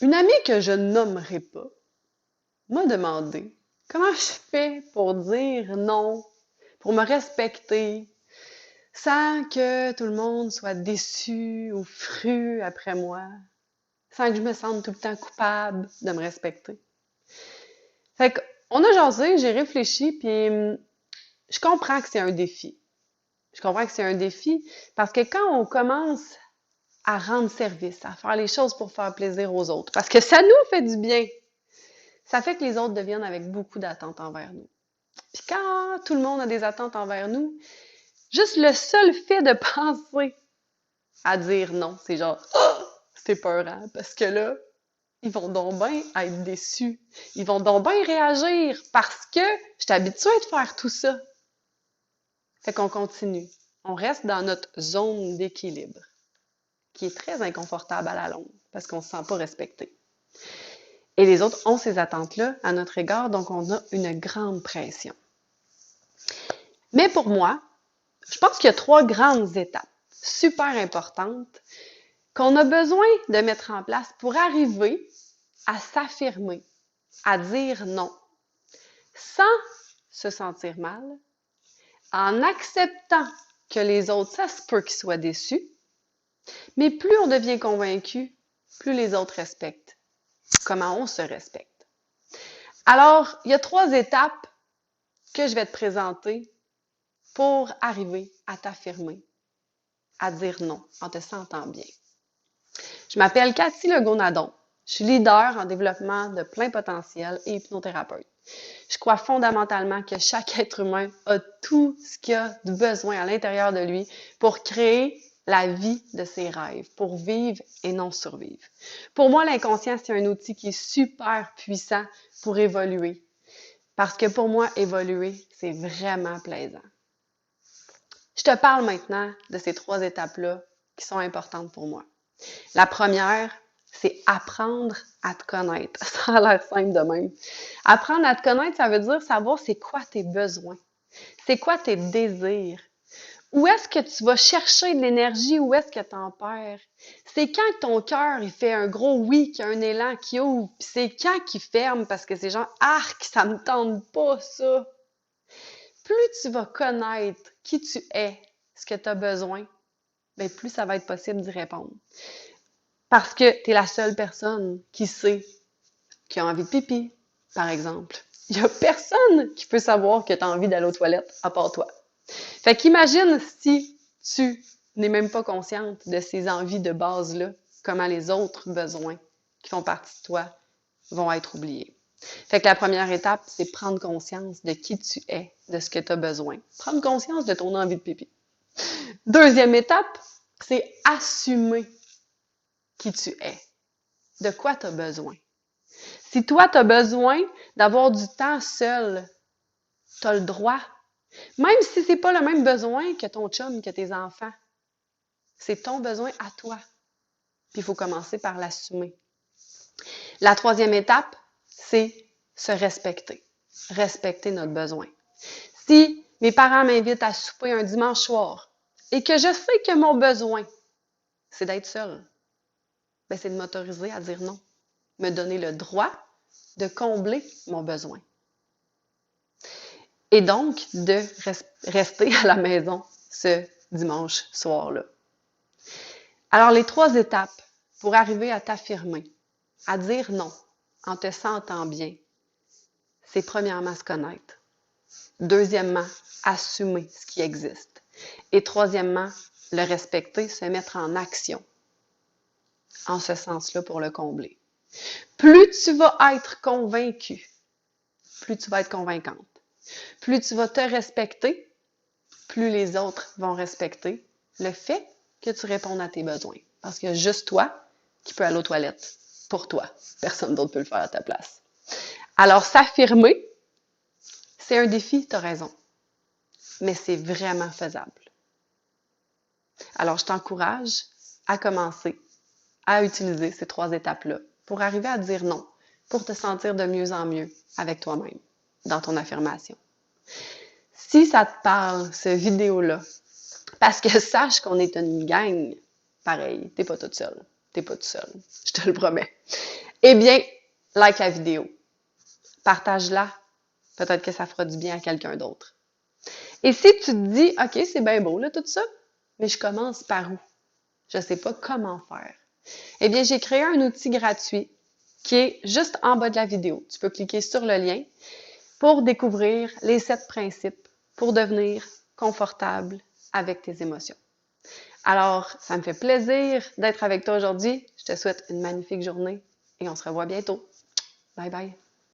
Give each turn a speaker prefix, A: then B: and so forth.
A: Une amie que je nommerai pas m'a demandé comment je fais pour dire non, pour me respecter, sans que tout le monde soit déçu ou fru après moi, sans que je me sente tout le temps coupable de me respecter. Fait qu'on a jasé, j'ai réfléchi, puis je comprends que c'est un défi. Je comprends que c'est un défi parce que quand on commence à rendre service, à faire les choses pour faire plaisir aux autres, parce que ça nous fait du bien, ça fait que les autres deviennent avec beaucoup d'attentes envers nous. Puis quand tout le monde a des attentes envers nous, juste le seul fait de penser à dire non, c'est genre oh, c'est peurant parce que là, ils vont donc bien être déçus. Ils vont donc bien réagir parce que je suis habituée de faire tout ça. Fait qu'on continue. On reste dans notre zone d'équilibre, qui est très inconfortable à la longue parce qu'on ne se sent pas respecté. Et les autres ont ces attentes-là à notre égard, donc on a une grande pression. Mais pour moi, je pense qu'il y a 3 grandes étapes super importantes qu'on a besoin de mettre en place pour arriver à s'affirmer, à dire non, sans se sentir mal, en acceptant que les autres, ça se peut qu'ils soient déçus, mais plus on devient convaincu, plus les autres respectent comment on se respecte. Alors, il y a 3 étapes que je vais te présenter pour arriver à t'affirmer, à dire non en te sentant bien. Je m'appelle Cathy Legault-Nadon. Je suis leader en développement de plein potentiel et hypnothérapeute. Je crois fondamentalement que chaque être humain a tout ce qu'il a de besoin à l'intérieur de lui pour créer la vie de ses rêves, pour vivre et non survivre. Pour moi, l'inconscient, c'est un outil qui est super puissant pour évoluer. Parce que pour moi, évoluer, c'est vraiment plaisant. Je te parle maintenant de ces 3 étapes-là qui sont importantes pour moi. La première, c'est apprendre à te connaître. Ça a l'air simple de même. Apprendre à te connaître, ça veut dire savoir c'est quoi tes besoins, c'est quoi tes désirs. Où est-ce que tu vas chercher de l'énergie? Où est-ce que tu en perds? C'est quand ton cœur, il fait un gros oui, qu'il y a un élan qui ouvre, puis c'est quand qu'il ferme parce que c'est genre « Arc, ça me tente pas, ça! » Plus tu vas connaître qui tu es, ce que tu as besoin, bien, plus ça va être possible d'y répondre. Parce que tu es la seule personne qui sait qui a envie de pipi, par exemple. Il n'y a personne qui peut savoir que tu as envie d'aller aux toilettes à part toi. Fait qu'imagine si tu n'es même pas consciente de ces envies de base-là, comment les autres besoins qui font partie de toi vont être oubliés. Fait que la première étape, c'est prendre conscience de qui tu es, de ce que tu as besoin. Prendre conscience de ton envie de pipi. Deuxième étape, c'est assumer qui tu es, de quoi tu as besoin. Si toi, tu as besoin d'avoir du temps seul, tu as le droit. Même si c'est pas le même besoin que ton chum, que tes enfants. C'est ton besoin à toi. Puis il faut commencer par l'assumer. La troisième étape, c'est se respecter. Respecter notre besoin. Si mes parents m'invitent à souper un dimanche soir et que je sais que mon besoin, c'est d'être seule, ben c'est de m'autoriser à dire non. Me donner le droit de combler mon besoin. Et donc, de rester à la maison ce dimanche soir-là. Alors, les 3 étapes pour arriver à t'affirmer, à dire non, en te sentant bien, c'est premièrement se connaître. Deuxièmement, assumer ce qui existe. Et troisièmement, le respecter, se mettre en action en ce sens-là pour le combler. Plus tu vas être convaincu, plus tu vas être convaincante. Plus tu vas te respecter, plus les autres vont respecter le fait que tu répondes à tes besoins. Parce qu'il y a juste toi qui peux aller aux toilettes pour toi. Personne d'autre peut le faire à ta place. Alors, s'affirmer, c'est un défi, tu as raison. Mais c'est vraiment faisable. Alors, je t'encourage à commencer à utiliser ces 3 étapes-là pour arriver à dire non, pour te sentir de mieux en mieux avec toi-même dans ton affirmation. Si ça te parle, cette vidéo-là, parce que sache qu'on est une gang, pareil, t'es pas toute seule. T'es pas tout seul, je te le promets. eh bien, like la vidéo. Partage-la. Peut-être que ça fera du bien à quelqu'un d'autre. Et si tu te dis, OK, c'est bien beau, là, tout ça, mais je commence par où? Je ne sais pas comment faire. Eh bien, j'ai créé un outil gratuit qui est juste en bas de la vidéo. Tu peux cliquer sur le lien pour découvrir les 7 principes pour devenir confortable avec tes émotions. Alors, ça me fait plaisir d'être avec toi aujourd'hui. Je te souhaite une magnifique journée et on se revoit bientôt. Bye bye!